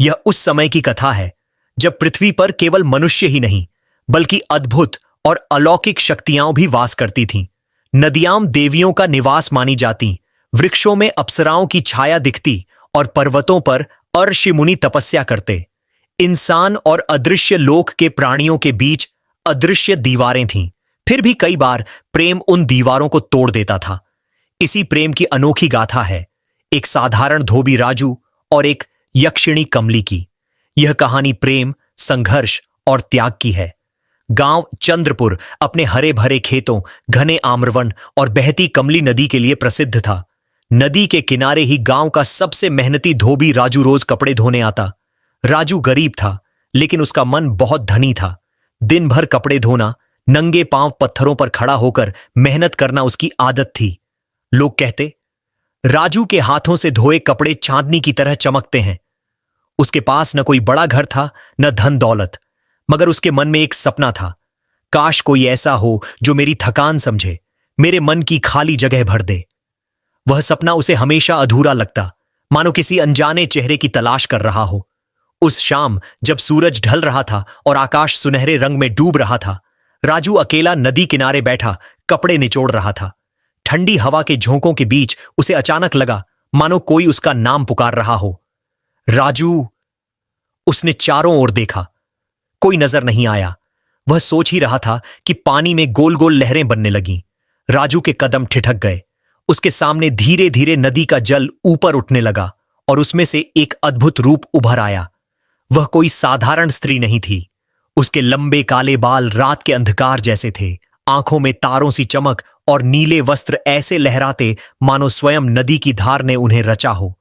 यह उस समय की कथा है जब पृथ्वी पर केवल मनुष्य ही नहीं बल्कि अद्भुत और अलौकिक शक्तियां भी वास करती थीं। नदियां देवियों का निवास मानी जाती, वृक्षों में अप्सराओं की छाया दिखती और पर्वतों पर अर्षि मुनि तपस्या करते। इंसान और अदृश्य लोक के प्राणियों के बीच अदृश्य दीवारें थीं। फिर भी कई बार प्रेम उन दीवारों को तोड़ देता था। इसी प्रेम की अनोखी गाथा है एक साधारण धोबी राजू और एक यक्षिणी कमली की। यह कहानी प्रेम, संघर्ष और त्याग की है। गांव चंद्रपुर अपने हरे भरे खेतों, घने आम्रवन और बहती कमली नदी के लिए प्रसिद्ध था। नदी के किनारे ही गांव का सबसे मेहनती धोबी राजू रोज कपड़े धोने आता। राजू गरीब था, लेकिन उसका मन बहुत धनी था। दिन भर कपड़े धोना, नंगे पांव पत्थरों पर खड़ा होकर मेहनत करना उसकी आदत थी। लोग कहते, राजू के हाथों से धोए कपड़े चांदनी की तरह चमकते हैं। उसके पास न कोई बड़ा घर था, न धन दौलत, मगर उसके मन में एक सपना था। काश कोई ऐसा हो जो मेरी थकान समझे, मेरे मन की खाली जगह भर दे। वह सपना उसे हमेशा अधूरा लगता, मानो किसी अनजाने चेहरे की तलाश कर रहा हो। उस शाम जब सूरज ढल रहा था और आकाश सुनहरे रंग में डूब रहा था, राजू अकेला नदी किनारे बैठा कपड़े निचोड़ रहा था। ठंडी हवा के झोंकों के बीच उसे अचानक लगा मानो कोई उसका नाम पुकार रहा हो। राजू! उसने चारों ओर देखा, कोई नजर नहीं आया। वह सोच ही रहा था कि पानी में गोल गोल लहरें बनने लगीं। राजू के कदम ठिठक गए। उसके सामने धीरे धीरे नदी का जल ऊपर उठने लगा और उसमें से एक अद्भुत रूप उभर आया। वह कोई साधारण स्त्री नहीं थी। उसके लंबे काले बाल रात के अंधकार जैसे थे, आंखों में तारों सी चमक और नीले वस्त्र ऐसे लहराते मानो स्वयं नदी की धार ने उन्हें रचा हो।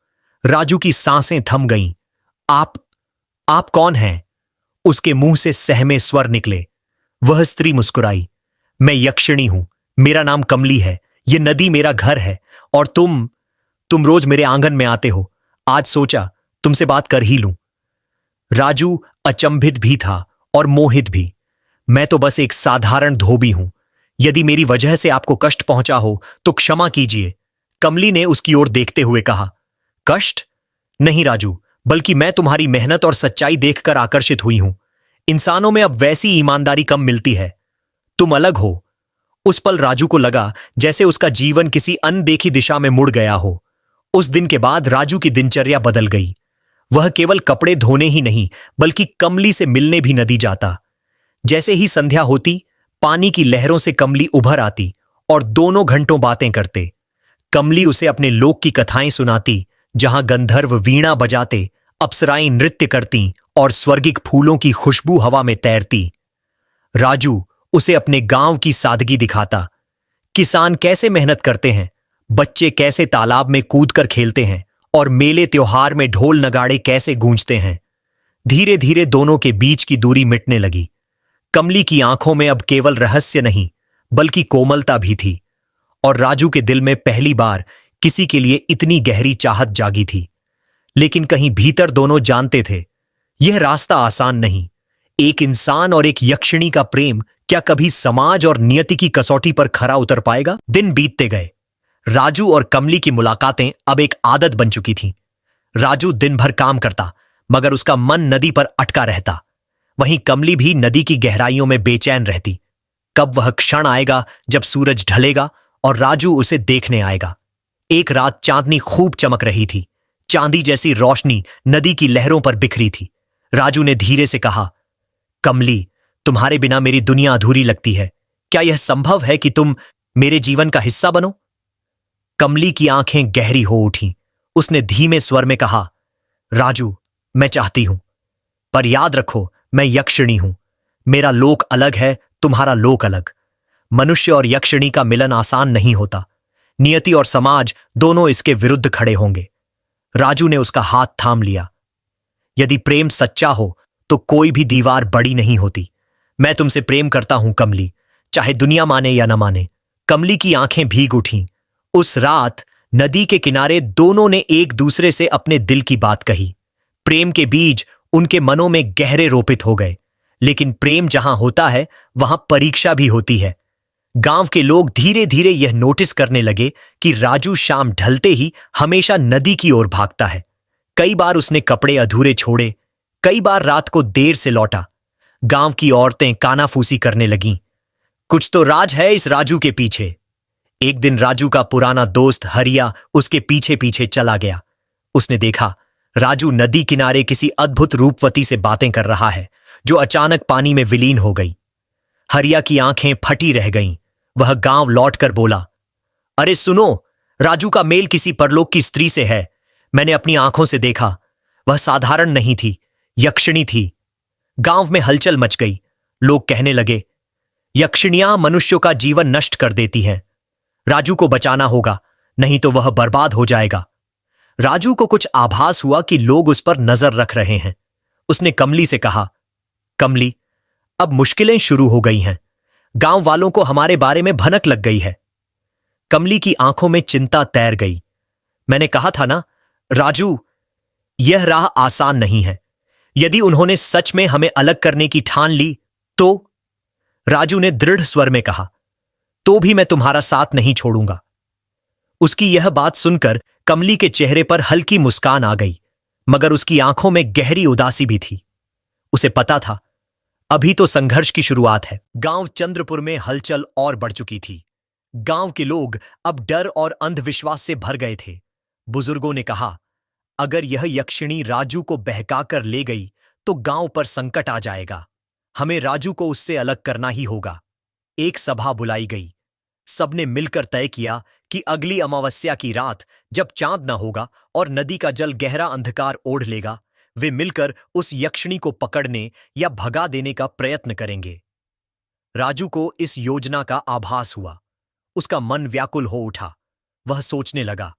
राजू की सांसें थम गईं। आप कौन हैं? उसके मुंह से सहमे स्वर निकले। वह स्त्री मुस्कुराई। मैं यक्षिणी हूं, मेरा नाम कमली है, यह नदी मेरा घर है और तुम रोज मेरे आंगन में आते हो। आज सोचा तुमसे बात कर ही लूं। राजू अचंभित भी था और मोहित भी। मैं तो बस एक साधारण धोबी हूं। यदि मेरी वजह से आपको कष्ट पहुंचा हो तो क्षमा कीजिए, कमली ने उसकी ओर देखते हुए कहा। कष्ट? नहीं राजू, बल्कि मैं तुम्हारी मेहनत और सच्चाई देखकर आकर्षित हुई हूं। इंसानों में अब वैसी ईमानदारी कम मिलती है। तुम अलग हो। उस पल राजू को लगा जैसे उसका जीवन किसी अनदेखी दिशा में मुड़ गया हो। उस दिन के बाद राजू की दिनचर्या बदल गई। वह केवल कपड़े धोने ही नहीं बल्कि कमली से मिलने भी नदी जाता। जैसे ही संध्या होती, पानी की लहरों से कमली उभर आती और दोनों घंटों बातें करते। कमली उसे अपने लोक की कथाएं सुनाती, जहां गंधर्व वीणा बजाते, अप्सराएं नृत्य करती और स्वर्गिक फूलों की खुशबू हवा में तैरती। राजू उसे अपने गांव की सादगी दिखाता। किसान कैसे मेहनत करते हैं, बच्चे कैसे तालाब में कूदकर खेलते हैं और मेले त्योहार में ढोल नगाड़े कैसे गूंजते हैं। धीरे धीरे दोनों के बीच की दूरी मिटने लगी। कमली की आंखों में अब केवल रहस्य नहीं बल्कि कोमलता भी थी और राजू के दिल में पहली बार किसी के लिए इतनी गहरी चाहत जागी थी। लेकिन कहीं भीतर दोनों जानते थे, यह रास्ता आसान नहीं। एक इंसान और एक यक्षिणी का प्रेम क्या कभी समाज और नियति की कसौटी पर खरा उतर पाएगा? दिन बीतते गए। राजू और कमली की मुलाकातें अब एक आदत बन चुकी थीं। राजू दिन भर काम करता, मगर उसका मन नदी पर अटका रहता। वहीं कमली भी नदी की गहराइयों में बेचैन रहती। कब वह क्षण आएगा जब सूरज ढलेगा और राजू उसे देखने आएगा। एक रात चांदनी खूब चमक रही थी। चांदी जैसी रोशनी नदी की लहरों पर बिखरी थी। राजू ने धीरे से कहा, कमली, तुम्हारे बिना मेरी दुनिया अधूरी लगती है। क्या यह संभव है कि तुम मेरे जीवन का हिस्सा बनो? कमली की आंखें गहरी हो उठीं। उसने धीमे स्वर में कहा, राजू, मैं चाहती हूं, पर याद रखो मैं यक्षिणी हूं। मेरा लोक अलग है, तुम्हारा लोक अलग। मनुष्य और यक्षिणी का मिलन आसान नहीं होता। नियति और समाज दोनों इसके विरुद्ध खड़े होंगे। राजू ने उसका हाथ थाम लिया। यदि प्रेम सच्चा हो तो कोई भी दीवार बड़ी नहीं होती। मैं तुमसे प्रेम करता हूं कमली, चाहे दुनिया माने या न माने। कमली की आंखें भीग उठीं। उस रात नदी के किनारे दोनों ने एक दूसरे से अपने दिल की बात कही। प्रेम के बीज उनके मनों में गहरे रोपित हो गए। लेकिन प्रेम जहां होता है वहां परीक्षा भी होती है। गांव के लोग धीरे धीरे यह नोटिस करने लगे कि राजू शाम ढलते ही हमेशा नदी की ओर भागता है। कई बार उसने कपड़े अधूरे छोड़े, कई बार रात को देर से लौटा। गांव की औरतें कानाफूसी करने लगीं। कुछ तो राज है इस राजू के पीछे। एक दिन राजू का पुराना दोस्त हरिया उसके पीछे पीछे चला गया। उसने देखा राजू नदी किनारे किसी अद्भुत रूपवती से बातें कर रहा है, जो अचानक पानी में विलीन हो गई। हरिया की आंखें फटी रह गईं। वह गांव लौटकर बोला, अरे सुनो, राजू का मेल किसी परलोक की स्त्री से है। मैंने अपनी आंखों से देखा। वह साधारण नहीं थी, यक्षिणी थी। गांव में हलचल मच गई। लोग कहने लगे, यक्षिणियां मनुष्यों का जीवन नष्ट कर देती हैं। राजू को बचाना होगा, नहीं तो वह बर्बाद हो जाएगा। राजू को कुछ आभास हुआ कि लोग उस पर नजर रख रहे हैं। उसने कमली से कहा, कमली, अब मुश्किलें शुरू हो गई हैं। गांव वालों को हमारे बारे में भनक लग गई है। कमली की आंखों में चिंता तैर गई। मैंने कहा था ना, राजू, यह राह आसान नहीं है। यदि उन्होंने सच में हमें अलग करने की ठान ली तो? राजू ने दृढ़ स्वर में कहा, तो भी मैं तुम्हारा साथ नहीं छोड़ूंगा। उसकी यह बात सुनकर कमली के चेहरे पर हल्की मुस्कान आ गई, मगर उसकी आंखों में गहरी उदासी भी थी। उसे पता था, अभी तो संघर्ष की शुरुआत है। गांव चंद्रपुर में हलचल और बढ़ चुकी थी। गांव के लोग अब डर और अंधविश्वास से भर गए थे। बुजुर्गों ने कहा, अगर यह यक्षिणी राजू को बहकाकर ले गई तो गांव पर संकट आ जाएगा। हमें राजू को उससे अलग करना ही होगा। एक सभा बुलाई गई। सबने मिलकर तय किया कि अगली अमावस्या की रात, जब चांद न होगा और नदी का जल गहरा अंधकार ओढ़ लेगा, वे मिलकर उस यक्षिणी को पकड़ने या भगा देने का प्रयत्न करेंगे। राजू को इस योजना का आभास हुआ। उसका मन व्याकुल हो उठा। वह सोचने लगा,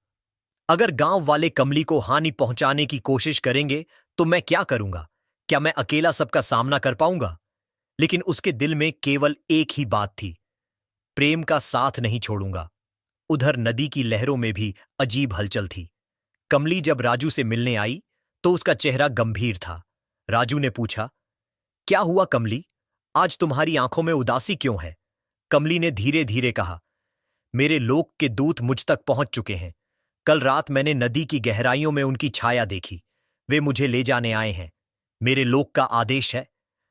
अगर गांव वाले कमली को हानि पहुंचाने की कोशिश करेंगे तो मैं क्या करूंगा? क्या मैं अकेला सबका सामना कर पाऊंगा? लेकिन उसके दिल में केवल एक ही बात थी, प्रेम का साथ नहीं छोड़ूंगा। उधर नदी की लहरों में भी अजीब हलचल थी। कमली जब राजू से मिलने आई तो उसका चेहरा गंभीर था। राजू ने पूछा, क्या हुआ कमली? आज तुम्हारी आंखों में उदासी क्यों है? कमली ने धीरे धीरे कहा, मेरे लोक के दूत मुझ तक पहुंच चुके हैं। कल रात मैंने नदी की गहराइयों में उनकी छाया देखी। वे मुझे ले जाने आए हैं। मेरे लोक का आदेश है।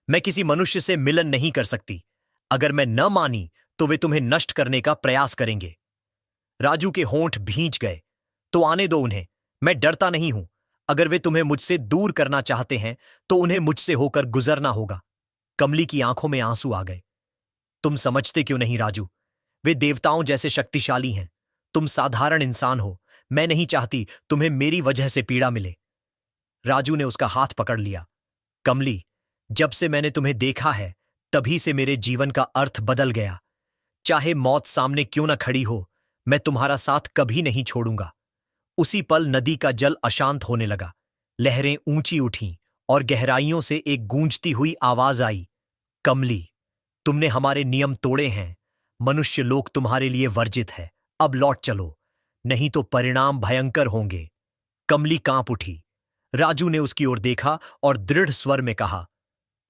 मैं किसी मनुष्य से मिलन नहीं कर सकती। अगर मैं न मानी तो वे तुम्हें नष्ट करने का प्रयास करेंगे। राजू के होंठ भींच गए। तो आने दो उन्हें, मैं डरता नहीं हूं। अगर वे तुम्हें मुझसे दूर करना चाहते हैं तो उन्हें मुझसे होकर गुजरना होगा। कमली की आंखों में आंसू आ गए। तुम समझते क्यों नहीं राजू? वे देवताओं जैसे शक्तिशाली हैं। तुम साधारण इंसान हो। मैं नहीं चाहती तुम्हें मेरी वजह से पीड़ा मिले। राजू ने उसका हाथ पकड़ लिया। कमली, जब से मैंने तुम्हें देखा है तभी से मेरे जीवन का अर्थ बदल गया। चाहे मौत सामने क्यों न खड़ी हो, मैं तुम्हारा साथ कभी नहीं छोड़ूंगा। उसी पल नदी का जल अशांत होने लगा। लहरें ऊंची उठीं और गहराइयों से एक गूंजती हुई आवाज आई, कमली, तुमने हमारे नियम तोड़े हैं। मनुष्य लोक तुम्हारे लिए वर्जित है। अब लौट चलो, नहीं तो परिणाम भयंकर होंगे। कमली कांप उठी। राजू ने उसकी ओर देखा और दृढ़ स्वर में कहा,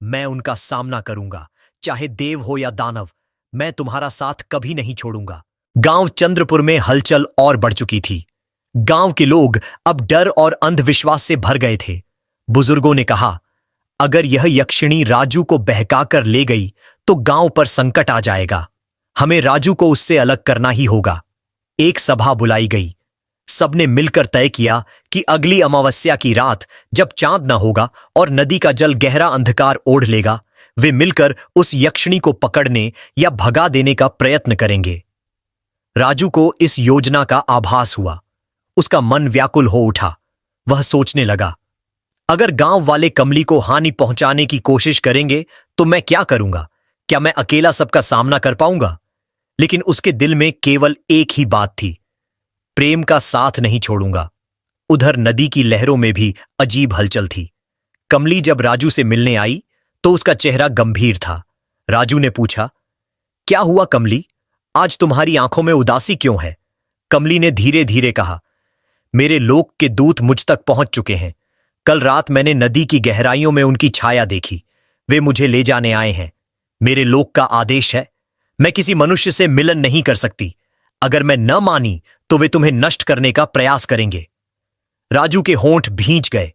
मैं उनका सामना करूंगा, चाहे देव हो या दानव। मैं तुम्हारा साथ कभी नहीं छोड़ूंगा। गांव चंद्रपुर में हलचल और बढ़ चुकी थी। गांव के लोग अब डर और अंधविश्वास से भर गए थे। बुजुर्गों ने कहा, अगर यह यक्षिणी राजू को बहकाकर ले गई तो गांव पर संकट आ जाएगा। हमें राजू को उससे अलग करना ही होगा। एक सभा बुलाई गई। सबने मिलकर तय किया कि अगली अमावस्या की रात, जब चांद न होगा और नदी का जल गहरा अंधकार ओढ़ लेगा, वे मिलकर उस यक्षिणी को पकड़ने या भगा देने का प्रयत्न करेंगे। राजू को इस योजना का आभास हुआ। उसका मन व्याकुल हो उठा। वह सोचने लगा, अगर गांव वाले कमली को हानि पहुंचाने की कोशिश करेंगे तो मैं क्या करूंगा? क्या मैं अकेला सबका सामना कर पाऊंगा? लेकिन उसके दिल में केवल एक ही बात थी, प्रेम का साथ नहीं छोड़ूंगा। उधर नदी की लहरों में भी अजीब हलचल थी। कमली जब राजू से मिलने आई तो उसका चेहरा गंभीर था। राजू ने पूछा, क्या हुआ कमली? आज तुम्हारी आंखों में उदासी क्यों है? कमली ने धीरे धीरे कहा, मेरे लोक के दूत मुझ तक पहुंच चुके हैं। कल रात मैंने नदी की गहराइयों में उनकी छाया देखी। वे मुझे ले जाने आए हैं। मेरे लोक का आदेश है। मैं किसी मनुष्य से मिलन नहीं कर सकती। अगर मैं न मानी तो वे तुम्हें नष्ट करने का प्रयास करेंगे। राजू के होंठ भींच गए।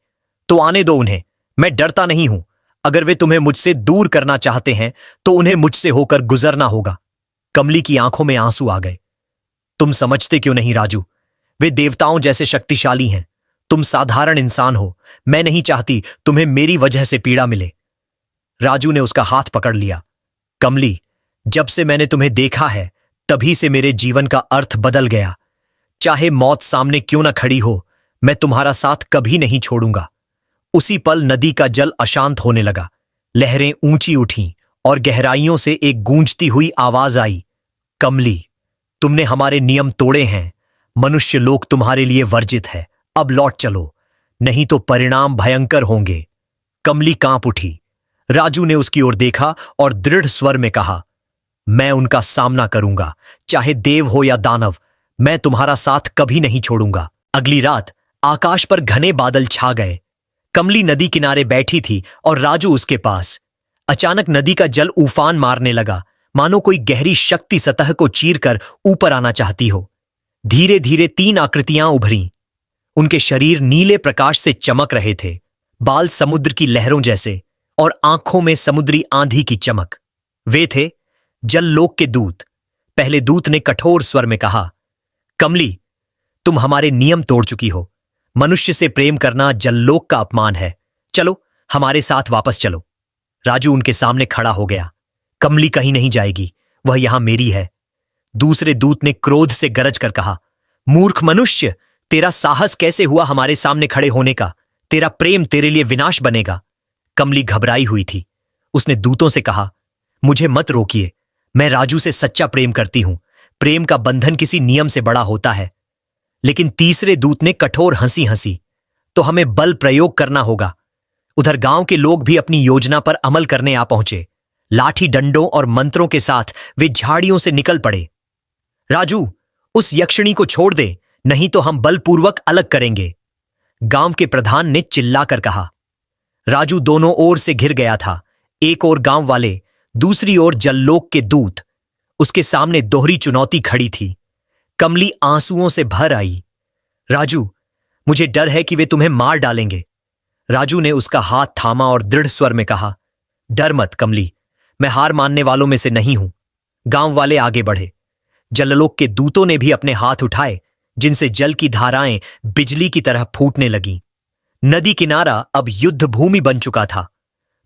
तो आने दो उन्हें, मैं डरता नहीं हूं। अगर वे तुम्हें मुझसे दूर करना चाहते हैं तो उन्हें मुझसे होकर गुजरना होगा। कमली की आंखों में आंसू आ गए। तुम समझते क्यों नहीं राजू, वे देवताओं जैसे शक्तिशाली हैं। तुम साधारण इंसान हो। मैं नहीं चाहती तुम्हें मेरी वजह से पीड़ा मिले। राजू ने उसका हाथ पकड़ लिया। कमली, जब से मैंने तुम्हें देखा है तभी से मेरे जीवन का अर्थ बदल गया। चाहे मौत सामने क्यों ना खड़ी हो, मैं तुम्हारा साथ कभी नहीं छोड़ूंगा। उसी पल नदी का जल अशांत होने लगा। लहरें ऊंची उठीं और गहराइयों से एक गूंजती हुई आवाज आई, कमली, तुमने हमारे नियम तोड़े हैं। मनुष्य लोक तुम्हारे लिए वर्जित है। अब लौट चलो, नहीं तो परिणाम भयंकर होंगे। कमली कांप उठी। राजू ने उसकी ओर देखा और दृढ़ स्वर में कहा, मैं उनका सामना करूंगा, चाहे देव हो या दानव। मैं तुम्हारा साथ कभी नहीं छोड़ूंगा। अगली रात आकाश पर घने बादल छा गए। कमली नदी किनारे बैठी थी और राजू उसके पास। अचानक नदी का जल उफान मारने लगा, मानो कोई गहरी शक्ति सतह को चीरकर ऊपर आना चाहती हो। धीरे धीरे 3 आकृतियां उभरीं। उनके शरीर नीले प्रकाश से चमक रहे थे, बाल समुद्र की लहरों जैसे और आंखों में समुद्री आंधी की चमक। वे थे जललोक के दूत। पहले दूत ने कठोर स्वर में कहा, कमली, तुम हमारे नियम तोड़ चुकी हो। मनुष्य से प्रेम करना जललोक का अपमान है। चलो, हमारे साथ वापस चलो। राजू उनके सामने खड़ा हो गया। कमली कहीं नहीं जाएगी, वह यहां मेरी है। दूसरे दूत ने क्रोध से गरज कर कहा, मूर्ख मनुष्य, तेरा साहस कैसे हुआ हमारे सामने खड़े होने का? तेरा प्रेम तेरे लिए विनाश बनेगा। कमली घबराई हुई थी। उसने दूतों से कहा, मुझे मत रोकिए, मैं राजू से सच्चा प्रेम करती हूं। प्रेम का बंधन किसी नियम से बड़ा होता है। लेकिन तीसरे दूत ने कठोर हंसी हंसी, तो हमें बल प्रयोग करना होगा। उधर गांव के लोग भी अपनी योजना पर अमल करने आ पहुंचे। लाठी डंडों और मंत्रों के साथ वे झाड़ियों से निकल पड़े। राजू, उस यक्षिणी को छोड़ दे, नहीं तो हम बलपूर्वक अलग करेंगे, गांव के प्रधान ने चिल्लाकर कहा। राजू दोनों ओर से घिर गया था। एक ओर गांव वाले, दूसरी ओर जललोक के दूत। उसके सामने दोहरी चुनौती खड़ी थी। कमली आंसुओं से भर आई। राजू, मुझे डर है कि वे तुम्हें मार डालेंगे। राजू ने उसका हाथ थामा और दृढ़ स्वर में कहा, डर मत कमली, मैं हार मानने वालों में से नहीं हूं। गांव वाले आगे बढ़े। जललोक के दूतों ने भी अपने हाथ उठाए, जिनसे जल की धाराएं बिजली की तरह फूटने लगीं। नदी किनारा अब युद्ध भूमि बन चुका था।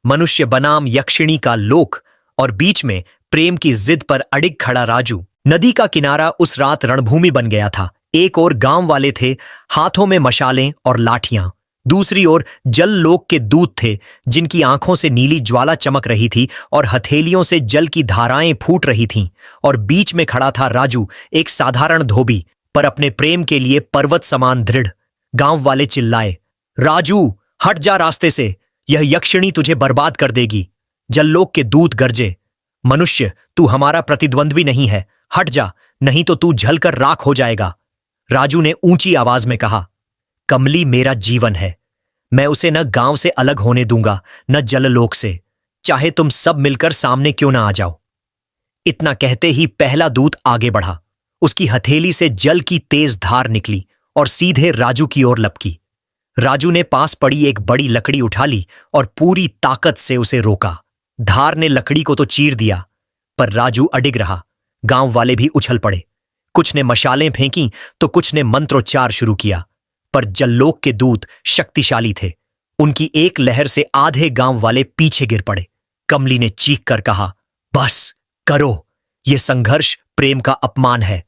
मनुष्य बनाम यक्षिणी का लोक और बीच में प्रेम की जिद पर अडिग खड़ा राजू। नदी का किनारा उस रात रणभूमि बन गया था। एक ओर गांव वाले थे, हाथों में मशालें और लाठियां। दूसरी ओर जल लोक के दूत थे, जिनकी आंखों से नीली ज्वाला चमक रही थी और हथेलियों से जल की धाराएं फूट रही थीं। और बीच में खड़ा था राजू, एक साधारण धोबी, पर अपने प्रेम के लिए पर्वत समान दृढ़। गांव वाले चिल्लाए, राजू, हट जा रास्ते से, यह यक्षिणी तुझे बर्बाद कर देगी। जललोक के दूत गरजे, मनुष्य, तू हमारा प्रतिद्वंद्वी नहीं है, हट जा, नहीं तो तू जलकर राख हो जाएगा। राजू ने ऊंची आवाज में कहा, कमली मेरा जीवन है। मैं उसे न गांव से अलग होने दूंगा, न जललोक से, चाहे तुम सब मिलकर सामने क्यों ना आ जाओ। इतना कहते ही पहला दूत आगे बढ़ा। उसकी हथेली से जल की तेज धार निकली और सीधे राजू की ओर लपकी। राजू ने पास पड़ी एक बड़ी लकड़ी उठा ली और पूरी ताकत से उसे रोका। धार ने लकड़ी को तो चीर दिया, पर राजू अडिग रहा। गांव वाले भी उछल पड़े। कुछ ने मशालें फेंकी तो कुछ ने मंत्रोच्चार शुरू किया, पर जललोक के दूत शक्तिशाली थे। उनकी एक लहर से आधे गांव वाले पीछे गिर पड़े। कमली ने चीख कर कहा, बस करो, यह संघर्ष प्रेम का अपमान है।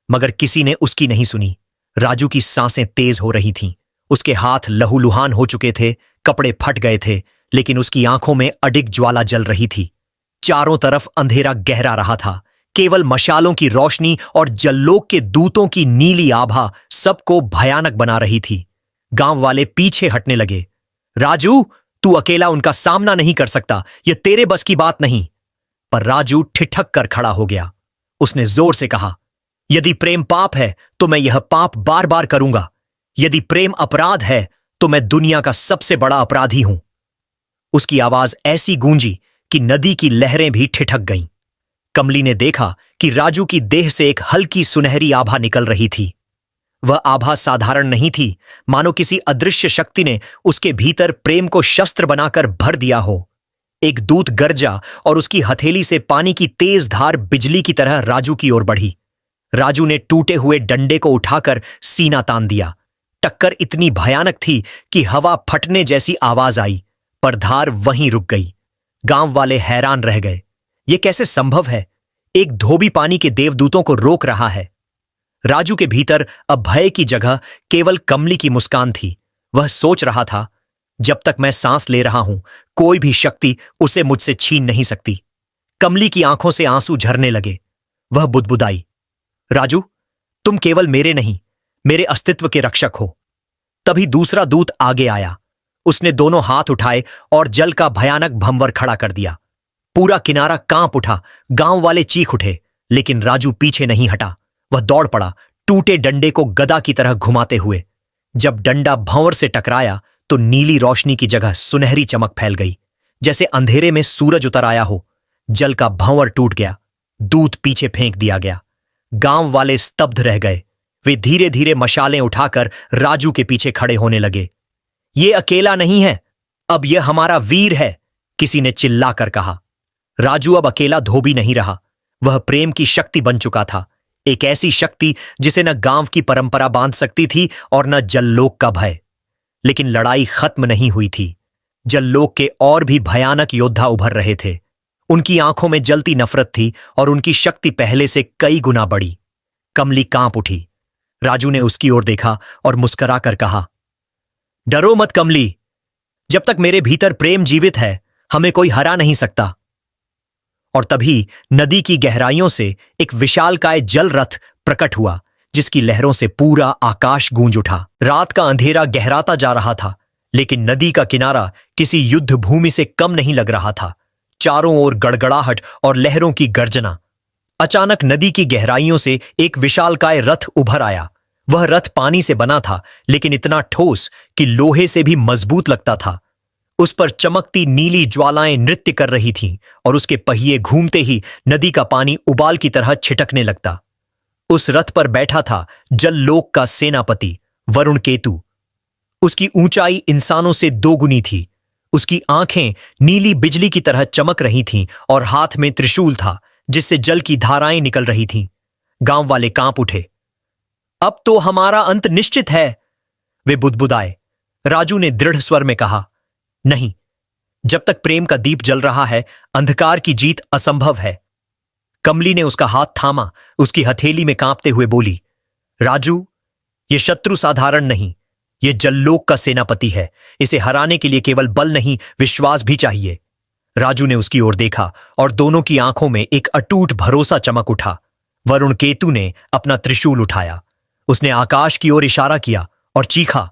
मगर किसी ने उसकी नहीं सुनी। राजू की सांसें तेज हो रही थीं। उसके हाथ लहूलुहान हो चुके थे, कपड़े फट गए थे, लेकिन उसकी आंखों में अडिग ज्वाला जल रही थी। चारों तरफ अंधेरा गहरा रहा था। केवल मशालों की रोशनी और जललोक के दूतों की नीली आभा सबको भयानक बना रही थी। गांव वाले पीछे हटने लगे। राजू, तू अकेला उनका सामना नहीं कर सकता, यह तेरे बस की बात नहीं। पर राजू ठिठक कर खड़ा हो गया। उसने जोर से कहा, यदि प्रेम पाप है तो मैं यह पाप बार बार करूंगा। यदि प्रेम अपराध है तो मैं दुनिया का सबसे बड़ा अपराधी हूं। उसकी आवाज ऐसी गूंजी कि नदी की लहरें भी ठिठक गईं। कमली ने देखा कि राजू की देह से एक हल्की सुनहरी आभा निकल रही थी। वह आभा साधारण नहीं थी, मानो किसी अदृश्य शक्ति ने उसके भीतर प्रेम को शस्त्र बनाकर भर दिया हो। एक दूत गरजा और उसकी हथेली से पानी की तेज धार बिजली की तरह राजू की ओर बढ़ी। राजू ने टूटे हुए डंडे को उठाकर सीना तान दिया। टक्कर इतनी भयानक थी कि हवा फटने जैसी आवाज आई, पर धार वहीं रुक गई। गांव वाले हैरान रह गए। ये कैसे संभव है? एक धोबी पानी के देवदूतों को रोक रहा है। राजू के भीतर अब भय की जगह केवल कमली की मुस्कान थी। वह सोच रहा था, जब तक मैं सांस ले रहा हूं, कोई भी शक्ति उसे मुझसे छीन नहीं सकती। कमली की आंखों से आंसू झरने लगे। वह बुदबुदाई, राजू, तुम केवल मेरे नहीं, मेरे अस्तित्व के रक्षक हो। तभी दूसरा दूत आगे आया। उसने दोनों हाथ उठाए और जल का भयानक भंवर खड़ा कर दिया। पूरा किनारा कांप उठा। गांव वाले चीख उठे, लेकिन राजू पीछे नहीं हटा। वह दौड़ पड़ा, टूटे डंडे को गदा की तरह घुमाते हुए। जब डंडा भंवर से टकराया तो नीली रोशनी की जगह सुनहरी चमक फैल गई, जैसे अंधेरे में सूरज उतर आया हो। जल का भंवर टूट गया। दूत पीछे फेंक दिया गया। गांव वाले स्तब्ध रह गए। वे धीरे धीरे मशालें उठाकर राजू के पीछे खड़े होने लगे। ये अकेला नहीं है, अब यह हमारा वीर है, किसी ने चिल्लाकर कहा। राजू अब अकेला धोबी नहीं रहा। वह प्रेम की शक्ति बन चुका था। एक ऐसी शक्ति जिसे न गांव की परंपरा बांध सकती थी और न जल्लोक का भय। लेकिन लड़ाई खत्म नहीं हुई थी। जल्लोक के और भी भयानक योद्धा उभर रहे थे। उनकी आंखों में जलती नफरत थी और उनकी शक्ति पहले से कई गुना बढ़ी। कमली कांप उठी। राजू ने उसकी ओर देखा और मुस्कुराकर कहा, डरो मत कमली, जब तक मेरे भीतर प्रेम जीवित है, हमें कोई हरा नहीं सकता। और तभी नदी की गहराइयों से एक विशालकाय जल रथ प्रकट हुआ, जिसकी लहरों से पूरा आकाश गूंज उठा। रात का अंधेरा गहराता जा रहा था, लेकिन नदी का किनारा किसी युद्ध भूमि से कम नहीं लग रहा था। चारों ओर गड़गड़ाहट और लहरों की गर्जना। अचानक नदी की गहराइयों से एक विशालकाय रथ उभर आया। वह रथ पानी से बना था, लेकिन इतना ठोस कि लोहे से भी मजबूत लगता था। उस पर चमकती नीली ज्वालाएं नृत्य कर रही थीं और उसके पहिए घूमते ही नदी का पानी उबाल की तरह छिटकने लगता। उस रथ पर बैठा था जललोक का सेनापति वरुण केतु। उसकी ऊंचाई इंसानों से दोगुनी थी। उसकी आंखें नीली बिजली की तरह चमक रही थीं और हाथ में त्रिशूल था, जिससे जल की धाराएं निकल रही थीं। गांव वाले कांप उठे। अब तो हमारा अंत निश्चित है, वे बुदबुदाए। राजू ने दृढ़ स्वर में कहा, नहीं, जब तक प्रेम का दीप जल रहा है, अंधकार की जीत असंभव है। कमली ने उसका हाथ थामा। उसकी हथेली में कांपते हुए बोली, राजू, यह शत्रु साधारण नहीं, यह जल्लोक का सेनापति है। इसे हराने के लिए केवल बल नहीं, विश्वास भी चाहिए। राजू ने उसकी ओर देखा और दोनों की आंखों में एक अटूट भरोसा चमक उठा। वरुण केतु ने अपना त्रिशूल उठाया। उसने आकाश की ओर इशारा किया और चीखा,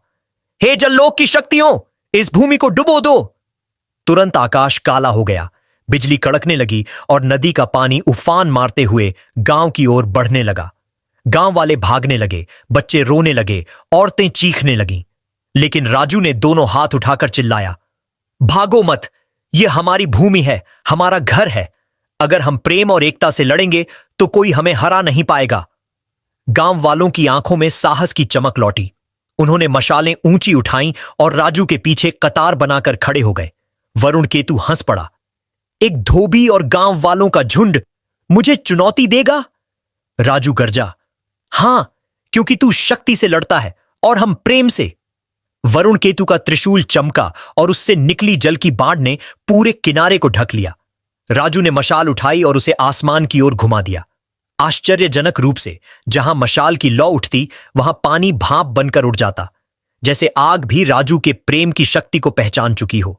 हे जल्लोक की शक्तियों, इस भूमि को डुबो दो। तुरंत आकाश काला हो गया। बिजली कड़कने लगी और नदी का पानी उफान मारते हुए गांव की ओर बढ़ने लगा। गांव वाले भागने लगे, बच्चे रोने लगे, औरतें चीखने लगीं। लेकिन राजू ने दोनों हाथ उठाकर चिल्लाया, भागो मत, यह हमारी भूमि है, हमारा घर है। अगर हम प्रेम और एकता से लड़ेंगे तो कोई हमें हरा नहीं पाएगा। गांव वालों की आंखों में साहस की चमक लौटी। उन्होंने मशालें ऊंची उठाईं और राजू के पीछे कतार बनाकर खड़े हो गए। वरुण केतु हंस पड़ा। एक धोबी और गांव वालों का झुंड मुझे चुनौती देगा? राजू गरजा, हां, क्योंकि तू शक्ति से लड़ता है और हम प्रेम से। वरुण केतु का त्रिशूल चमका और उससे निकली जल की बाढ़ ने पूरे किनारे को ढक लिया। राजू ने मशाल उठाई और उसे आसमान की ओर घुमा दिया। आश्चर्यजनक रूप से जहां मशाल की लौ उठती, वहां पानी भाप बनकर उड़ जाता, जैसे आग भी राजू के प्रेम की शक्ति को पहचान चुकी हो।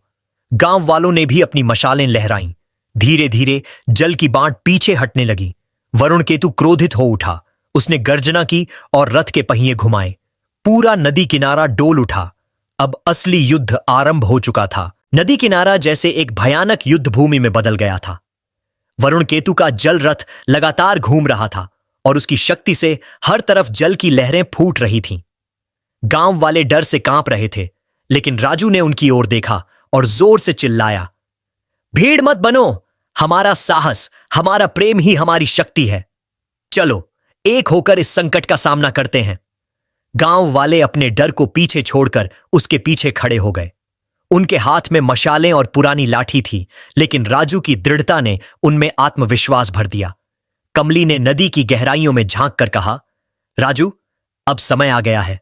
गांव वालों ने भी अपनी मशालें लहराईं। धीरे धीरे जल की बाढ़ पीछे हटने लगी। वरुण केतु क्रोधित हो उठा। उसने गर्जना की और रथ के पहिए घुमाए। पूरा नदी किनारा डोल उठा। अब असली युद्ध आरंभ हो चुका था। नदी किनारा जैसे एक भयानक युद्ध भूमि में बदल गया था। वरुण केतु का जल रथ लगातार घूम रहा था और उसकी शक्ति से हर तरफ जल की लहरें फूट रही थीं। गांव वाले डर से कांप रहे थे, लेकिन राजू ने उनकी ओर देखा और जोर से चिल्लाया, भीड़ मत बनो, हमारा साहस, हमारा प्रेम ही हमारी शक्ति है। चलो एक होकर इस संकट का सामना करते हैं। गांव वाले अपने डर को पीछे छोड़कर उसके पीछे खड़े हो गए। उनके हाथ में मशालें और पुरानी लाठी थी, लेकिन राजू की दृढ़ता ने उनमें आत्मविश्वास भर दिया। कमली ने नदी की गहराइयों में झांक कर कहा, राजू, अब समय आ गया है।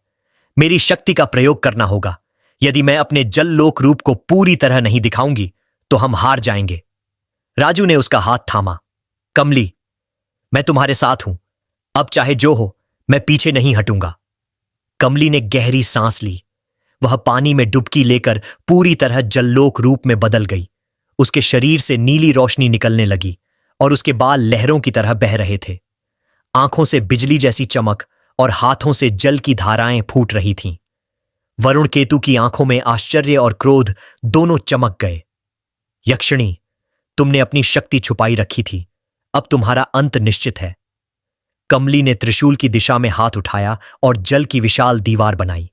मेरी शक्ति का प्रयोग करना होगा। यदि मैं अपने जललोक रूप को पूरी तरह नहीं दिखाऊंगी तो हम हार जाएंगे। राजू ने उसका हाथ थामा। कमली, मैं तुम्हारे साथ हूं। अब चाहे जो हो, मैं पीछे नहीं हटूंगा। कमली ने गहरी सांस ली। वह पानी में डुबकी लेकर पूरी तरह जललोक रूप में बदल गई। उसके शरीर से नीली रोशनी निकलने लगी और उसके बाल लहरों की तरह बह रहे थे। आंखों से बिजली जैसी चमक और हाथों से जल की धाराएं फूट रही थीं। वरुण केतु की आंखों में आश्चर्य और क्रोध दोनों चमक गए। यक्षिणी, तुमने अपनी शक्ति छुपाई रखी थी, अब तुम्हारा अंत निश्चित है। कमली ने त्रिशूल की दिशा में हाथ उठाया और जल की विशाल दीवार बनाई।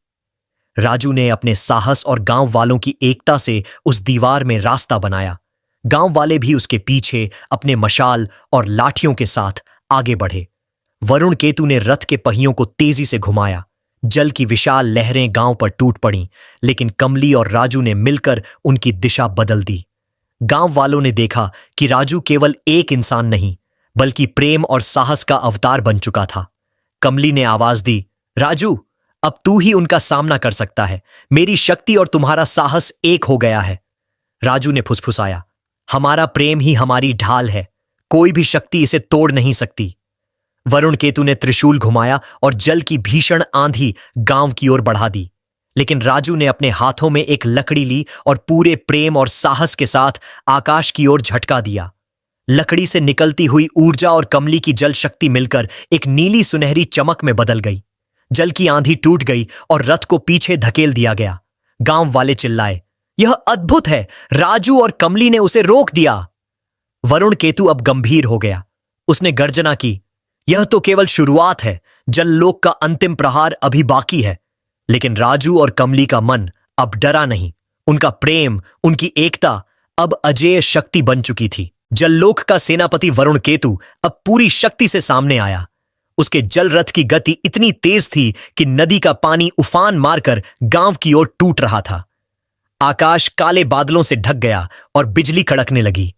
राजू ने अपने साहस और गांव वालों की एकता से उस दीवार में रास्ता बनाया। गांव वाले भी उसके पीछे अपने मशाल और लाठियों के साथ आगे बढ़े। वरुण केतु ने रथ के पहियों को तेजी से घुमाया। जल की विशाल लहरें गांव पर टूट पड़ीं, लेकिन कमली और राजू ने मिलकर उनकी दिशा बदल दी। गांव वालों ने देखा कि राजू केवल एक इंसान नहीं, बल्कि प्रेम और साहस का अवतार बन चुका था। कमली ने आवाज दी, राजू, अब तू ही उनका सामना कर सकता है। मेरी शक्ति और तुम्हारा साहस एक हो गया है। राजू ने फुसफुसाया, हमारा प्रेम ही हमारी ढाल है, कोई भी शक्ति इसे तोड़ नहीं सकती। वरुण केतु ने त्रिशूल घुमाया और जल की भीषण आंधी गांव की ओर बढ़ा दी, लेकिन राजू ने अपने हाथों में एक लकड़ी ली और पूरे प्रेम और साहस के साथ आकाश की ओर झटका दिया। लकड़ी से निकलती हुई ऊर्जा और कमली की जल शक्ति मिलकर एक नीली सुनहरी चमक में बदल गई। जल की आंधी टूट गई और रथ को पीछे धकेल दिया गया। गांव वाले चिल्लाए, यह अद्भुत है, राजू और कमली ने उसे रोक दिया। वरुण केतु अब गंभीर हो गया। उसने गर्जना की, यह तो केवल शुरुआत है, जललोक का अंतिम प्रहार अभी बाकी है। लेकिन राजू और कमली का मन अब डरा नहीं। उनका प्रेम, उनकी एकता अब अजेय शक्ति बन चुकी थी। जललोक का सेनापति वरुण केतु अब पूरी शक्ति से सामने आया। उसके जल रथ की गति इतनी तेज थी कि नदी का पानी उफान मारकर गांव की ओर टूट रहा था। आकाश काले बादलों से ढक गया और बिजली कड़कने लगी।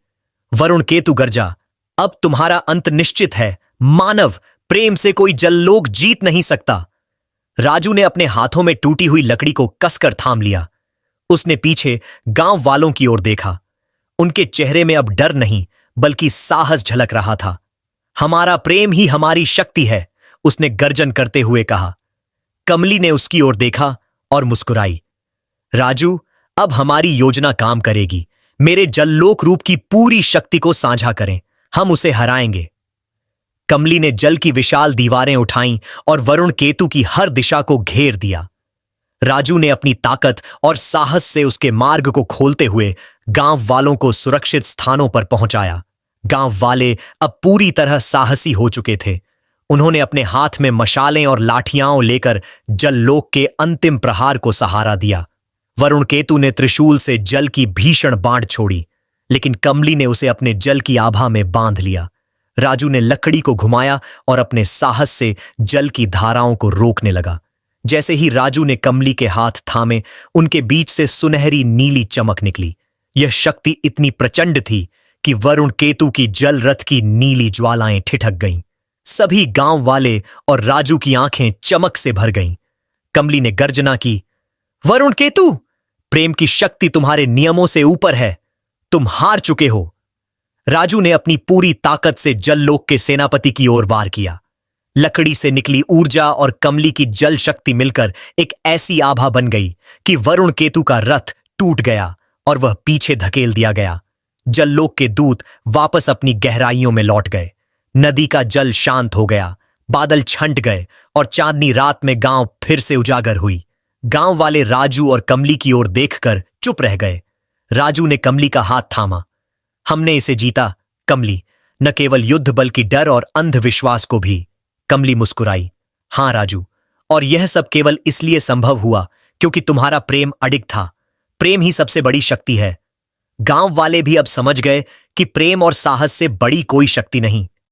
वरुण केतु गरजा, अब तुम्हारा अंत निश्चित है। मानव, प्रेम से कोई जललोक जीत नहीं सकता। राजू ने अपने हाथों में टूटी हुई लकड़ी को कसकर थाम लिया। उसने पीछे गांव वालों की ओर देखा। उनके चेहरे में अब डर नहीं, बल्कि साहस झलक रहा था। हमारा प्रेम ही हमारी शक्ति है, उसने गर्जन करते हुए कहा। कमली ने उसकी ओर देखा और मुस्कुराई। राजू, अब हमारी योजना काम करेगी। मेरे जललोक रूप की पूरी शक्ति को साझा करें, हम उसे हराएंगे। कमली ने जल की विशाल दीवारें उठाईं और वरुण केतु की हर दिशा को घेर दिया। राजू ने अपनी ताकत और साहस से उसके मार्ग को खोलते हुए गांव वालों को सुरक्षित स्थानों पर पहुंचाया। गांव वाले अब पूरी तरह साहसी हो चुके थे। उन्होंने अपने हाथ में मशालें और लाठियां लेकर जललोक के अंतिम प्रहार को सहारा दिया। वरुण केतु ने त्रिशूल से जल की भीषण बाढ़ छोड़ी, लेकिन कमली ने उसे अपने जल की आभा में बांध लिया। राजू ने लकड़ी को घुमाया और अपने साहस से जल की धाराओं को रोकने लगा। जैसे ही राजू ने कमली के हाथ थामे, उनके बीच से सुनहरी नीली चमक निकली। यह शक्ति इतनी प्रचंड थी कि वरुण केतु की जल रथ की नीली ज्वालाएं ठिठक गईं। सभी गांव वाले और राजू की आंखें चमक से भर गईं। कमली ने गर्जना की, वरुण केतु, प्रेम की शक्ति तुम्हारे नियमों से ऊपर है, तुम हार चुके हो। राजू ने अपनी पूरी ताकत से जललोक के सेनापति की ओर वार किया। लकड़ी से निकली ऊर्जा और कमली की जल शक्ति मिलकर एक ऐसी आभा बन गई कि वरुण केतु का रथ टूट गया और वह पीछे धकेल दिया गया। जललोक के दूत वापस अपनी गहराइयों में लौट गए। नदी का जल शांत हो गया, बादल छंट गए और चांदनी रात में गांव फिर से उजागर हुई। गांव वाले राजू और कमली की ओर देखकर चुप रह गए। राजू ने कमली का हाथ थामा। हमने इसे जीता कमली, न केवल युद्ध बल्कि डर और अंधविश्वास को भी। कमली मुस्कुराई, हां राजू, और यह सब केवल इसलिए संभव हुआ क्योंकि तुम्हारा प्रेम अडिग था। प्रेम ही सबसे बड़ी शक्ति है। गांव वाले भी अब समझ गए कि प्रेम और साहस से बड़ी कोई शक्ति नहीं।